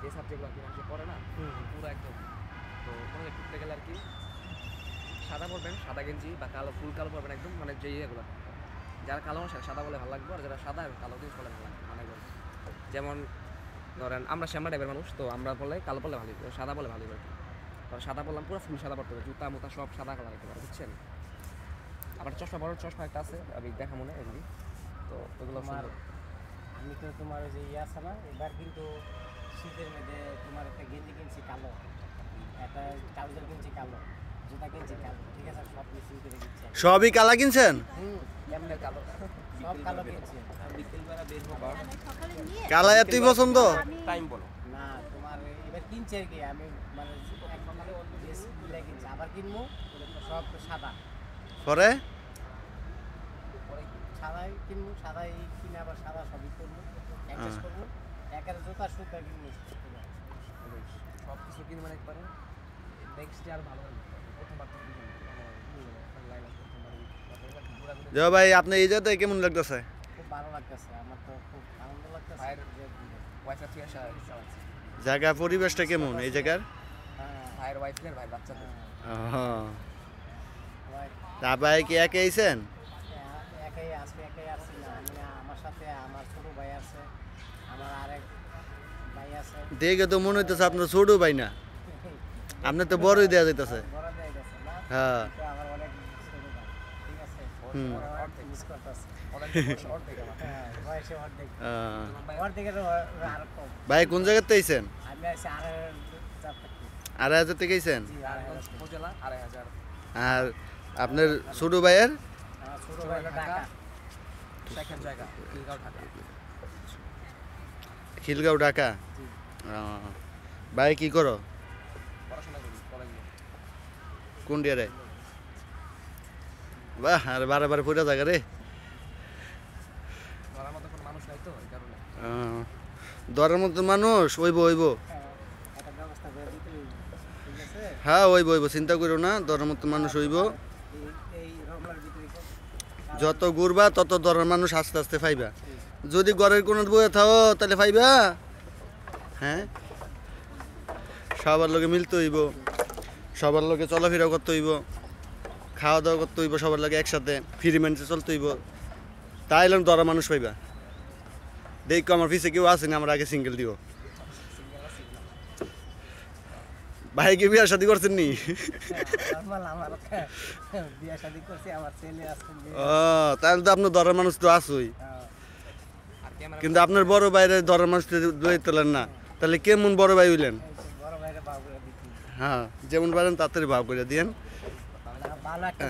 যে সাবজেক্টগুলো আর কি মানুষ পড়ে না পুরো একদম। তো কোনো ঘুরতে গেলে আর কি সাদা পরবেন, সাদা গেঞ্জি বা কালো ফুল কালো পরবেন একদম, মানে যে ইয়েগুলো যারা কালো মানুষ সাদা বলে ভালো লাগবে, আর যারা সাদা কালো জিনিস বলে ভালো লাগবে মানে যেমন ধরেন আমরা শ্যামলা টাইপের মানুষ, তো আমরা বলে কালো বলে ভালো, সাদা বলে ভালো আর কি। কারণ সাদা বললাম পুরো ফুল সাদা পড়তে হবে, জুতা মুতা সব সাদা কালার রাখতে পারে, বুঝছেন। আবার চশমা, বড় চশমা একটা আছে আমি দেখা মনে এমনি, তো ওগুলো আমি তো তোমার ওই যে ইয়ে আছে না, এবার কিন্তু শীতের মধ্যে তোমার একটা গেঞ্জি কিনছি কালো, একটা ট্রাউজার কিনছি কালো, জুতা কিনছি কালো, ঠিক আছে, সব মিশিং করে দিচ্ছি। সবই কালা কিনছেন? এমনি কালো, সব কালো কিনছি। বিকেলবেলা বের হবো, কালা এতই পছন্দ? টাইম বলো না তোমার এবার কিনছি আর কি, আমি মানে এক সকালে অল্প বেশি মিলে কিনছি, আবার কিনবো সব সাদা, পরে সাদাই কিনবো, সাদাই কিনে আবার সাদা সবই করবো, অ্যাডজাস্ট করবো, একের জুতা সুতা কিনবো, সব কিছু কিনে মানে একবারে নেক্সট ইয়ার ভালো হবে। প্রথমবার তো জয় ভাই, আপনি এই জায়গাতে কেমন লাগতেছে? খুব ভালো লাগতেছে, আমার তো খুব আনন্দ লাগতেছে। ভাইয়ের ওয়াইফের থেকে জায়গা পরিবেশটা কেমন এই জায়গার? ভাইয়ের ওয়াইফের ভাই বাচ্চাদের তা ভাই কি একে আইছেন? একাই আজকে একাই আসছি না, আমি আমার সাথে আমার ছোট ভাই আছে, আমার আরেক ভাই আছে। দেখে তো মনে হইতেছে আপনার ছোট ভাই না, আপনি তো বড়ই দেওয়া যাইতেছে। বড় দেয়া গেছে না, হ্যাঁ তো আমার অনেক ছোট ভাই, ঠিক আছে, অর্ধেক মিস করতেছে, হ্যাঁ বয়সে অর্ধেক, অর্ধেকের আরো কম। ভাই কোন জায়গাতে আইছেন? আমি আছি আড়াই হাজার থেকে আইছেন? উপজেলা 2500। আর আপনার ছোট ভাইয়ের? আমার ছোট ভাই ঢাকা, শেখের জায়গা খিলগাঁও ঢাকা। খিলগাঁও ঢাকা। ভাই কি করো? পড়াশোনা করি কলেজে। কোন ডিয়ারে? বাহ, আর বারে বারে পুরা জায়গা রে। ধরার মতো কোনো মানুষ নাই তো এই কারণে। ধরার মতো মানুষ ওইব ওইব, একটা ব্যবস্থা করে দিতে হইব, ঠিক আছে। হ্যাঁ ওইব ওইব, চিন্তা করো না, ধরার মতো মানুষ হইব। এই রমলার ভিতরে যত ঘুরবা তত ধরার মানুষ আস্তে আস্তে পাইবা। যদি ঘরের কোনো বইয়ে থাও তাহলে পাইবা? হ্যাঁ, সবার লোকে মিলতে হইব, সবার লোকে চলাফেরা করতে হইব, খাওয়া দাওয়া করতে হইব, সবার লোকে একসাথে ফ্রি মাইন্ডে চলতে হইব, তাইলে ধরা মানুষ পাইবা। দেখো আমার পিছে কেউ আসেনি, আমার আগে সিঙ্গেল দিব। ভাই কি বিয়ার শাদী করছেন নি? আমার বিয়ে শাদী করছি, আমার ছেলে আছে। ও, তাহলে তো আপনার ধরার মানুষ তো আসুই, আর ক্যামেরা কিন্তু আপনার বড় বাইরে ধরার মানুষ লই তোলেন না, তাহলে কেমন বড় ভাই হইলেন? বড় ভাইরে বাবু দিচ্ছি, হ্যাঁ, যেমন পারেন তাড়াতাড়ি ভাব করে দিয়েন। ভালো একটা